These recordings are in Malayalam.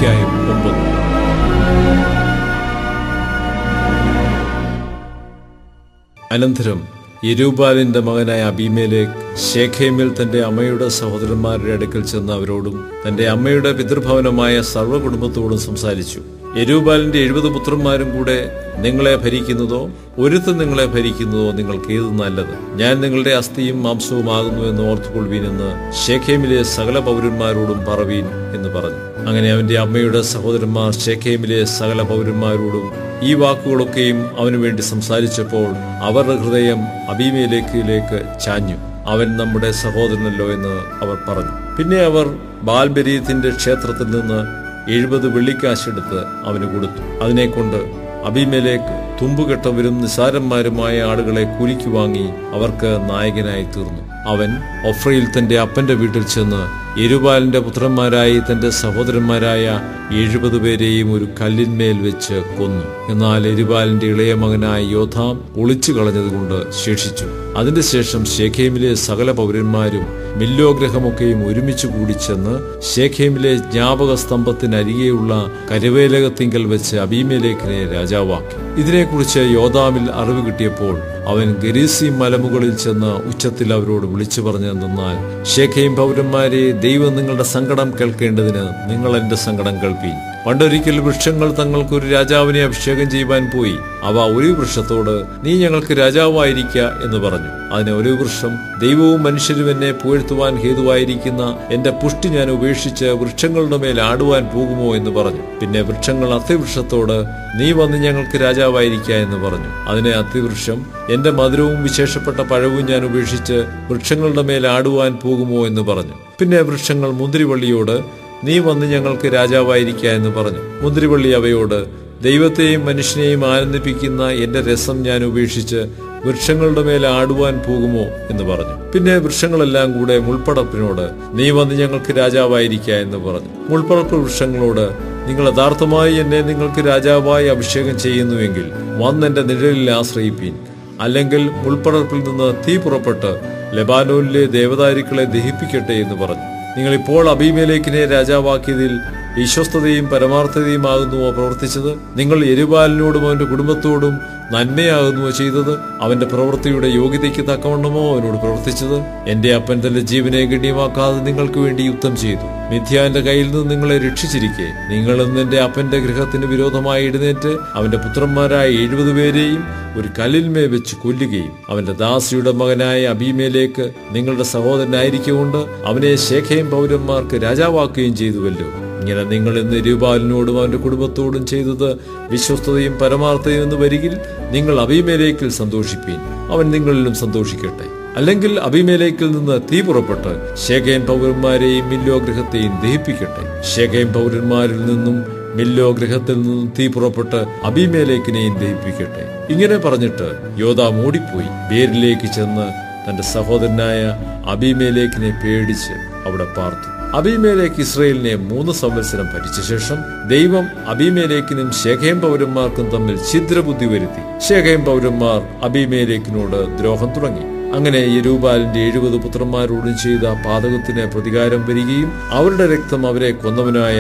അധ്യായം 9. അനന്തരം യെരുബ്ബാലിന്റെ മകനായ അബീമേലെക്ക് ശേഖേമിൽ തന്റെ അമ്മയുടെ സഹോദരന്മാരുടെ അടുക്കൽ ചെന്ന് അവരോടും തന്റെ അമ്മയുടെ പിതൃഭവനമായ സർവ്വകുടുംബത്തോടും സംസാരിച്ചു. യെരുബ്ബാലിന്റെ 70 പുത്രന്മാരും കൂടെ നിങ്ങളെ ഭരിക്കുന്നതോ ഒരുത്തൻ നിങ്ങളെ ഭരിക്കുന്നതോ നിങ്ങൾക്ക് ഏത് നല്ലത്? ഞാൻ നിങ്ങളുടെ അസ്ഥിയും മാംസവുമാകുന്നു എന്ന് ഓർത്തുകൊള്ളുവീൻ എന്ന് ശേഖേമിലെ സകല പൗരന്മാരോടും പറവീൻ എന്ന് പറഞ്ഞു. അങ്ങനെ അവന്റെ അമ്മയുടെ സഹോദരന്മാർ ശേഖേമിലെ സകല പൗരന്മാരോടും ഈ വാക്കുകളൊക്കെയും അവനു വേണ്ടി സംസാരിച്ചപ്പോൾ അവരുടെ ഹൃദയം അബീമേലെക്കിലേക്ക് ചാഞ്ഞു. അവൻ നമ്മുടെ സഹോദരനല്ലോ എന്ന് അവർ പറഞ്ഞു. പിന്നെ അവർ ബാൽബെരീത്തിന്റെ ക്ഷേത്രത്തിൽ നിന്ന് 70 വെള്ളിക്കാശെടുത്ത് അവന് കൊടുത്തു. അതിനെക്കൊണ്ട് അബീമേലെക്ക് തുമ്പുകെട്ടവരും നിസാരന്മാരുമായ ആളുകളെ കൂലിക്ക് വാങ്ങി അവർക്ക് നായകനായി തീർന്നു. അവൻ ഒഫ്രയിൽ തന്റെ അപ്പന്റെ വീട്ടിൽ ചെന്ന് യെരുബ്ബാലിന്റെ പുത്രന്മാരായി തന്റെ സഹോദരന്മാരായ 70 പേരെയും ഒരു കല്ലിന്മേൽ വെച്ച് കൊന്നു. എന്നാൽ യെരുബ്ബാലിന്റെ ഇളയ മകനായ യോഥാം ഒളിച്ചു കളഞ്ഞതുകൊണ്ട് ശേഷിച്ചു. അതിന്റെ ശേഷം ശേഖേമിലെ സകല പൗരന്മാരും മില്ലോഗ്രഹമൊക്കെയും ഒരുമിച്ച് കൂടി ചെന്ന് ശേഖേമിലെ ജ്ഞാപക സ്തംഭത്തിനരികെയുള്ള കരുവേലകത്തിങ്കൽ വെച്ച് അബീമേലെക്കിനെ രാജാവാക്കി. ഇതിനെക്കുറിച്ച് യോഥാമിൽ അറിവ് കിട്ടിയപ്പോൾ അവൻ ഗെരീസീം മലമുകളിൽ ചെന്ന് ഉച്ചത്തിൽ അവരോട് വിളിച്ചു പറഞ്ഞെന്നാൽ, ശേഖേം പൗരന്മാരെ, ദൈവം നിങ്ങളുടെ സങ്കടം കേൾക്കേണ്ടതിന് നിങ്ങൾ എന്റെ സങ്കടം കേൾപ്പീൻ. പണ്ടൊരിക്കൽ വൃക്ഷങ്ങൾ തങ്ങൾക്കൊരു രാജാവിനെ അഭിഷേകം ചെയ്യുവാൻ പോയി. അവ ഒരു വൃക്ഷത്തോട്, നീ ഞങ്ങൾക്ക് രാജാവായിരിക്ക എന്ന് പറഞ്ഞു. അതിന് ഒരു വൃക്ഷം, ദൈവവും മനുഷ്യരും എന്നെ പുകഴ്ത്തുവാൻ ഹേതുവായിരിക്കുന്ന എന്റെ പുഷ്ടി ഞാൻ ഉപേക്ഷിച്ച് വൃക്ഷങ്ങളുടെ മേൽ ആടുവാൻ പോകുമോ എന്ന് പറഞ്ഞു. പിന്നെ വൃക്ഷങ്ങൾ അത്തിവൃക്ഷത്തോട്, നീ വന്ന് ഞങ്ങൾക്ക് രാജാവായിരിക്ക എന്ന് പറഞ്ഞു. അതിനെ അത്തിവൃക്ഷം, എന്റെ മധുരവും വിശേഷപ്പെട്ട പഴവും ഞാൻ ഉപേക്ഷിച്ച് വൃക്ഷങ്ങളുടെ മേൽ ആടുവാൻ പോകുമോ എന്ന് പറഞ്ഞു. പിന്നെ വൃക്ഷങ്ങൾ മുന്തിരിവള്ളിയോട്, നീ വന്ന് ഞങ്ങൾക്ക് രാജാവായിരിക്ക എന്ന് പറഞ്ഞു. മുന്തിരിവള്ളി അവയോട്, ദൈവത്തെയും മനുഷ്യനെയും ആനന്ദിപ്പിക്കുന്ന എന്റെ രസം ഞാൻ ഉപേക്ഷിച്ച് വൃക്ഷങ്ങളുടെ മേൽ ആടുവാൻ പോകുമോ എന്ന് പറഞ്ഞു. പിന്നെ വൃക്ഷങ്ങളെല്ലാം കൂടെ മുൾപ്പടപ്പിനോട്, നീ വന്ന് ഞങ്ങൾക്ക് രാജാവായിരിക്ക എന്ന് പറഞ്ഞു. മുൾപ്പടപ്പ് വൃക്ഷങ്ങളോട്, നിങ്ങൾ യഥാർത്ഥമായി എന്നെ നിങ്ങൾക്ക് രാജാവായി അഭിഷേകം ചെയ്യുന്നുവെങ്കിൽ വന്ന് എന്റെ നിഴലിൽ ആശ്രയിപ്പീൻ. അല്ലെങ്കിൽ മുൾപ്പടർപ്പിൽ നിന്ന് തീ പുറപ്പെട്ട് ലെബാനോനിലെ ദേവദാരുക്കളെ ദഹിപ്പിക്കട്ടെ എന്ന് പറഞ്ഞു. നിങ്ങൾ ഇപ്പോൾ അബീമേലെക്കിനെ രാജാവാക്കിയതിൽ വിശ്വസ്തതയും പരമാർത്ഥതയുമാകുന്നുവോ പ്രവർത്തിച്ചത്? നിങ്ങൾ യെരുബ്ബാലിനോടും അവന്റെ കുടുംബത്തോടും നന്മയാകുന്നുവോ ചെയ്തത്? അവന്റെ പ്രവൃത്തിയുടെ യോഗ്യതയ്ക്ക് തക്കവണ്ണമോ അവനോട് പ്രവർത്തിച്ചത്? എന്റെ അപ്പൻ തന്റെ ജീവനെ ഗണ്യമാക്കാതെ നിങ്ങൾക്ക് വേണ്ടി യുദ്ധം ചെയ്തു. മിഥ്യാന്റെ കയ്യിൽ നിന്ന് നിങ്ങളെ രക്ഷിച്ചിരിക്കെ നിങ്ങൾ ഇന്ന് എന്റെ അപ്പന്റെ ഗൃഹത്തിന് വിരോധമായി എഴുന്നേറ്റ് അവന്റെ പുത്രന്മാരായ 70 പേരെയും ഒരു കല്ലിന്മേൽ വെച്ച് കൊല്ലുകയും അവന്റെ ദാസിയുടെ മകനായ അബീമേലെക്ക് നിങ്ങളുടെ സഹോദരനായിരിക്കൊണ്ട് അവനെ ശേഖേം പൗരന്മാർക്ക് രാജാവാക്കുകയും ചെയ്തുവല്ലോ. ഇങ്ങനെ നിങ്ങൾ ഇന്ന് യെരുബ്ബാലിനോടും അവന്റെ കുടുംബത്തോടും ചെയ്തത് വിശ്വസ്തതയും പരമാർത്ഥതയും എന്ന് വരികിൽ നിങ്ങൾ അബീമേലെക്കിൽ സന്തോഷിപ്പീൻ, അവൻ നിങ്ങളിലും സന്തോഷിക്കട്ടെ. അല്ലെങ്കിൽ അബീമേലെക്കിൽ നിന്ന് തീ പുറപ്പെട്ട് ശേഖേം പൗരന്മാരെയും മില്ലോ ഗൃഹത്തെയും ദഹിപ്പിക്കട്ടെ. ശേഖേം പൗരന്മാരിൽ നിന്നും മില്ലോ ഗൃഹത്തിൽ നിന്നും തീ പുറപ്പെട്ട് അബീമേലെക്കിനെയും ദഹിപ്പിക്കട്ടെ. ഇങ്ങനെ പറഞ്ഞിട്ട് യോഥാം ഓടിപ്പോയി ബേരിലേക്ക് ചെന്ന് തന്റെ സഹോദരനായ അബീമേലെക്കിനെ പേടിച്ച് അവിടെ പാർത്തു. അബീമേലെക്ക് ഇസ്രായേലിനെ 3 സംവത്സരം ഭരിച്ച ശേഷം ദൈവം അബീമേലെക്കിനും ശേഖേം പൗരന്മാർക്കും തമ്മിൽ ഛിദ്രബുദ്ധി വരുത്തി. ശേഖേം പൗരന്മാർ അബീമേലെക്കിനോട് ദ്രോഹം തുടങ്ങി. അങ്ങനെ യെരുബ്ബാലിന്റെ 70 പുത്രന്മാരോടും ചെയ്ത പാതകത്തിന് പ്രതികാരം വരികയും അവരുടെ രക്തം അവരെ കൊന്നവനായ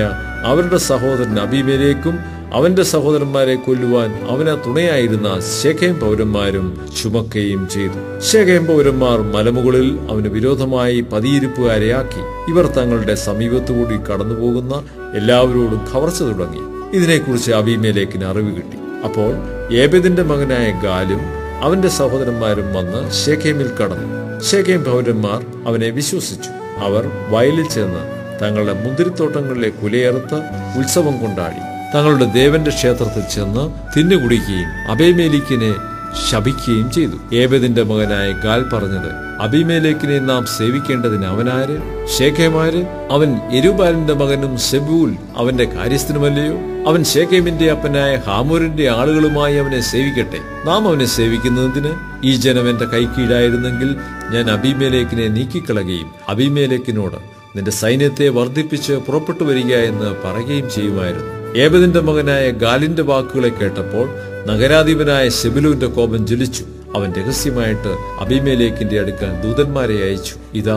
അവരുടെ സഹോദരൻ അബീമേലെക്കും അവന്റെ സഹോദരന്മാരെ കൊല്ലുവാൻ അവന് തുണയായിരുന്ന ശേഖേം പൗരന്മാരും ചുമക്കുകയും ചെയ്തു. ശേഖേം പൗരന്മാർ മലമുകളിൽ അവന് വിരോധമായി പതിയിരിപ്പുകാരെ ആക്കി. ഇവർ തങ്ങളുടെ സമീപത്തുകൂടി കടന്നുപോകുന്ന എല്ലാവരോടും കവർച്ച തുടങ്ങി. ഇതിനെക്കുറിച്ച് അബീമേലെക്കിന് അറിവ് കിട്ടി. അപ്പോൾ ഏബെദിന്റെ മകനായ ഗാലും അവന്റെ സഹോദരന്മാരും വന്ന് ശേഖേമിൽ കടന്നു. ശേഖേം പൗരന്മാർ അവനെ വിശ്വസിച്ചു. അവർ വയലിൽ ചെന്ന് തങ്ങളുടെ മുന്തിരിത്തോട്ടങ്ങളിലെ കുലയറുത്ത് ഉത്സവം കൊണ്ടാടി. തങ്ങളുടെ ദേവന്റെ ക്ഷേത്രത്തിൽ ചെന്ന് തിന്നുകുടിക്കുകയും അബീമേലെക്കിനെ ശപിക്കുകയും ചെയ്തു. ഏബെദിന്റെ മകനായ ഗാൽ പറഞ്ഞത്, അബീമേലെക്കിനെ നാം സേവിക്കേണ്ടതിന് അവനാര്? ശേഖേമാര്? അവൻ യെരുബ്ബാലിന്റെ മകനും സെബൂൽ അവന്റെ കാര്യസ്ഥനുമല്ലയോ? അവൻ ശേഖേമിന്റെ അപ്പനായ ഹാമോരിന്റെ ആളുകളുമായി അവനെ സേവിക്കട്ടെ. നാം അവനെ സേവിക്കുന്നതിന് ഈ ജനം എന്റെ കൈക്കീഴായിരുന്നെങ്കിൽ ഞാൻ അബീമേലെക്കിനെ നീക്കിക്കളയുകയും അബീമേലെക്കിനോട് നിന്റെ സൈന്യത്തെ വർദ്ധിപ്പിച്ച് പുറപ്പെട്ടു വരിക എന്ന് പറയുകയും ചെയ്യുമായിരുന്നു. ഏബെദിന്റെ മകനായ ഗാലിന്റെ വാക്കുകളെ കേട്ടപ്പോൾ നഗരാധിപനായ സെബൂലൂന്റെ കോപം ജ്വലിച്ചു. അവൻ രഹസ്യമായിട്ട് അബീമേലെക്കിന്റെ അടുക്കൽ ദൂതന്മാരെ അയച്ചു. ഇതാ,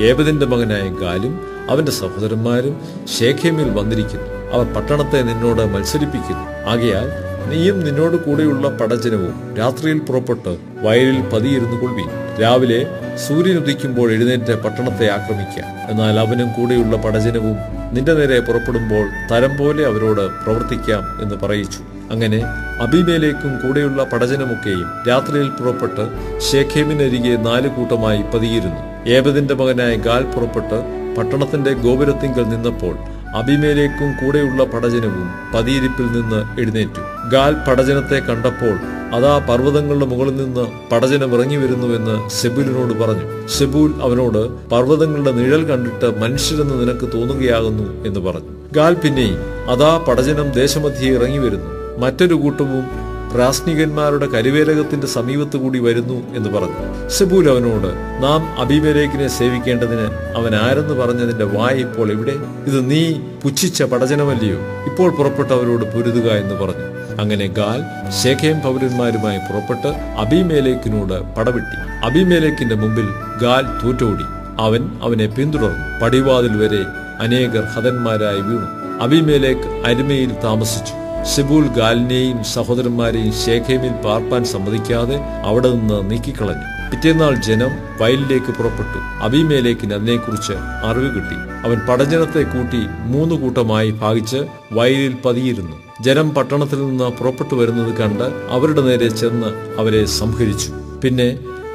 ഏബെദിന്റെ മകനായ ഗാലും അവന്റെ സഹോദരന്മാരും ശേഖേമിൽ വന്നിരിക്കുന്നു. അവർ പട്ടണത്തെ നിന്നോട് മത്സരിപ്പിക്കുന്നു. ആകയാൽ നീയും നിന്നോട് കൂടെയുള്ള പടജനവും രാത്രിയിൽ പുറപ്പെട്ട് വയലിൽ പതിയിരുന്നു കൊള്ളുവീൻ. രാവിലെ സൂര്യൻ ഉദിക്കുമ്പോൾ എഴുന്നേറ്റ് പട്ടണത്തെ ആക്രമിക്കാം. എന്നാൽ അവനും കൂടെയുള്ള പടജനവും നിന്റെ നേരെ പുറപ്പെടുമ്പോൾ തരം പോലെ അവരോട് പ്രവർത്തിക്കാം എന്ന് പറയിച്ചു. അങ്ങനെ അബീമേലെക്കും കൂടെയുള്ള പടജനമൊക്കെയും രാത്രിയിൽ പുറപ്പെട്ട് ശേഖേമിനരികെ 4 കൂട്ടമായി പതിയിരുന്നു. ഏബദിന്റെ മകനായ ഗാൽ പുറപ്പെട്ട് പട്ടണത്തിന്റെ ഗോപുരത്തിങ്കൽ നിന്നപ്പോൾ അബീമേലെക്കും കൂടെയുള്ള പടജനവും പതിയിരിപ്പിൽ നിന്ന് എഴുന്നേറ്റു. ഗാൽ പടജനത്തെ കണ്ടപ്പോൾ അതാ പർവ്വതങ്ങളുടെ മുകളിൽ നിന്ന് പടജനം ഇറങ്ങി വരുന്നുവെന്ന് സെബൂലിനോട് പറഞ്ഞു. സെബൂൽ അവനോട്, പർവ്വതങ്ങളുടെ നിഴൽ കണ്ടിട്ട് മനുഷ്യരെന്ന് നിനക്ക് തോന്നുകയാകുന്നു എന്ന് പറഞ്ഞു. ഗാൽ പിന്നെയും, അതാ പടജനം ദേശമധ്യേ ഇറങ്ങി വരുന്നു, മറ്റൊരു കൂട്ടവും പ്രാസ്നികന്മാരുടെ കരുവേലകത്തിന്റെ സമീപത്തു കൂടി വരുന്നു എന്ന് പറഞ്ഞു. സെബൂൽ അവനോട്, നാം അബീമേലെക്കിനെ സേവിക്കേണ്ടതിന് അവൻ ആരെന്ന് പറഞ്ഞതിന്റെ വായ ഇപ്പോൾ എവിടെ? ഇത് നീ പുച്ഛിച്ച പടജനമല്ലയോ? ഇപ്പോൾ പുറപ്പെട്ട് അവരോട് പൊരുതുക എന്ന് പറഞ്ഞു. അങ്ങനെ ഗാൽ ശേഖേം പൗരന്മാരുമായി പുറപ്പെട്ട് അബീമേലെക്കിനോട് പടവെട്ടി. അബീമേലെക്കിന്റെ മുമ്പിൽ ഗാൽ തോറ്റോടി. അവൻ അവനെ പിന്തുടർന്നു. പടിവാതിൽ വരെ അനേകർ ഹതന്മാരായി വീണു. അബീമേലെക്ക് അരുമയിൽ താമസിച്ചു. സെബൂൽ ഗാലിനെയും സഹോദരന്മാരെയും ശേഖേമിൽ പാർപ്പാൻ സമ്മതിക്കാതെ അവിടെ നിന്ന് നീക്കിക്കളഞ്ഞു. പിറ്റേന്നാൾ ജനം വയലിലേക്ക് പുറപ്പെട്ടു. അബീമേലെക്കിന് അതിനെക്കുറിച്ച് അറിവ് കിട്ടി. അവൻ പടജനത്തെ കൂട്ടി 3 കൂട്ടമായി ഭാഗിച്ച് വയലിൽ പതിയിരുന്നു. ജനം പട്ടണത്തിൽ നിന്ന് പുറപ്പെട്ടു വരുന്നത് കണ്ട് അവരുടെ നേരെ ചെന്ന് അവരെ സംഹരിച്ചു. പിന്നെ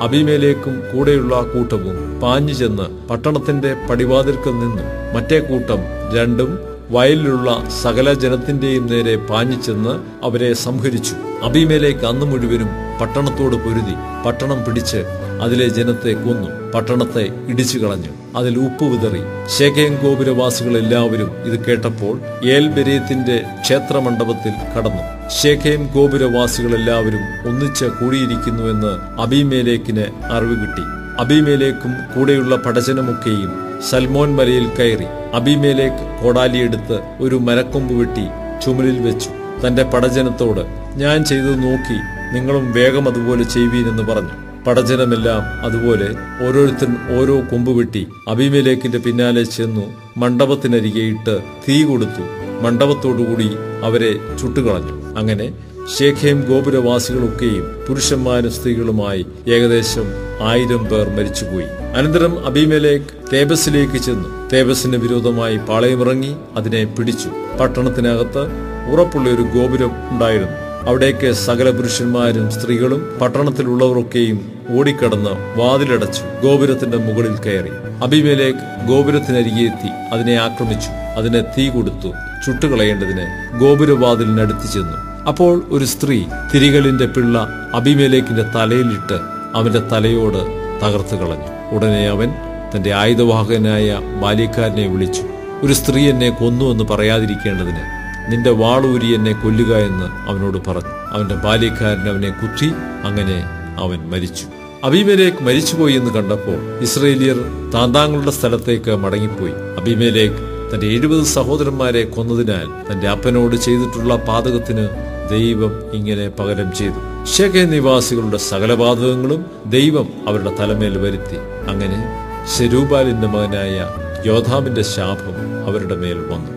അബീമേലെക്കും കൂടെയുള്ള കൂട്ടവും പാഞ്ഞു ചെന്ന് പട്ടണത്തിന്റെ പടിവാതിൽക്കൽ നിന്നു. മറ്റേ കൂട്ടം 2 വയലിലുള്ള സകല ജനത്തിന്റെയും നേരെ പാഞ്ഞു ചെന്ന് അവരെ സംഹരിച്ചു. അബീമേലെക്ക് അന്ന് മുഴുവനും പട്ടണത്തോട് പൊരുതി പട്ടണം പിടിച്ച് അതിലെ ജനത്തെ കൊന്നു. പട്ടണത്തെ ഇടിച്ചു കളഞ്ഞു, അതിൽ ഉപ്പ് വിതറി. ശേഖേം ഗോപുരവാസികൾ എല്ലാവരും ഇത് കേട്ടപ്പോൾ ഏൽബെരീത്തിന്റെ ക്ഷേത്രമണ്ഡപത്തിൽ കടന്നു. ശേഖേം ഗോപുരവാസികൾ എല്ലാവരും ഒന്നിച്ച് കൂടിയിരിക്കുന്നുവെന്ന് അബീമേലെക്കിന് അറിവ് കിട്ടി. അബീമേലെക്കും കൂടെയുള്ള പടജനമൊക്കെയും സൽമോൻ മലയിൽ കയറി. അബീമേലെക്ക് കോടാലിയെടുത്ത് ഒരു മരക്കൊമ്പ് വെട്ടി ചുമലിൽ വെച്ചു. തന്റെ പടജനത്തോട്, ഞാൻ ചെയ്തത് നോക്കി നിങ്ങളും വേഗം അതുപോലെ ചെയ്യുവീനെന്ന് പറഞ്ഞു. പടജനമെല്ലാം അതുപോലെ ഓരോരുത്തൻ ഓരോ കൊമ്പ് വെട്ടി അബീമേലെക്കിന്റെ പിന്നാലെ ചെന്നു മണ്ഡപത്തിനരികെ ഇട്ട് തീ കൊടുത്തു. മണ്ഡപത്തോടുകൂടി അവരെ ചുട്ടുകളഞ്ഞു. അങ്ങനെ ശേഖേം ഗോപുരവാസികളൊക്കെയും പുരുഷന്മാരും സ്ത്രീകളുമായി ഏകദേശം 1000 പേർ മരിച്ചുപോയി. അനന്തരം അബീമേലെക്ക് തേബസിലേക്ക് ചെന്നു. തേബസിന് വിരോധമായി പാളയമിറങ്ങി അതിനെ പിടിച്ചു. പട്ടണത്തിനകത്ത് ഉറപ്പുള്ള ഒരു ഗോപുരം ഉണ്ടായിരുന്നു. അവിടേക്ക് സകല പുരുഷന്മാരും സ്ത്രീകളും പട്ടണത്തിലുള്ളവരൊക്കെയും ഓടിക്കടന്ന് വാതിലടച്ചു ഗോപുരത്തിന്റെ മുകളിൽ കയറി. അബീമേലെക്ക് ഗോപുരത്തിനരികെ എത്തി അതിനെ ആക്രമിച്ചു. അതിനെ തീ കൊടുത്തു ചുട്ടുകളയേണ്ടതിന് ഗോപുരവാതിലിനടുത്ത് ചെന്നു. അപ്പോൾ ഒരു സ്ത്രീ തിരികളിന്റെ പിള്ള അബീമേലെക്കിന്റെ തലയിലിട്ട് അവന്റെ തലയോട് തകർത്ത് കളഞ്ഞു. ഉടനെ അവൻ തന്റെ ആയുധവാഹകനായ ബാല്യക്കാരനെ വിളിച്ചു, ഒരു സ്ത്രീ എന്നെ കൊന്നു എന്ന് പറയാതിരിക്കേണ്ടതിന് നിന്റെ വാളൂരി എന്നെ കൊല്ലുക എന്ന് അവനോട് പറഞ്ഞു. അവന്റെ ബാല്യക്കാരൻ അവനെ കുത്തി. അങ്ങനെ അവൻ മരിച്ചു. അബീമേലെക്ക് മരിച്ചുപോയി എന്ന് കണ്ടപ്പോൾ ഇസ്രായേലിയർ താന്താങ്ങളുടെ സ്ഥലത്തേക്ക് മടങ്ങിപ്പോയി. അബീമേലെക്ക് തന്റെ 70 സഹോദരന്മാരെ കൊന്നതിനാൽ തന്റെ അപ്പനോട് ചെയ്തിട്ടുള്ള പാതകത്തിന് ദൈവം ഇങ്ങനെ പകരം ചെയ്തു. ശേഖേം നിവാസികളുടെ സകല പാതകങ്ങളും ദൈവം അവരുടെ തലമേൽ വരുത്തി. അങ്ങനെ സെരൂബാലിന്റെ മകനായ യോഥാമിന്റെ ശാപം അവരുടെ മേൽ വന്നു.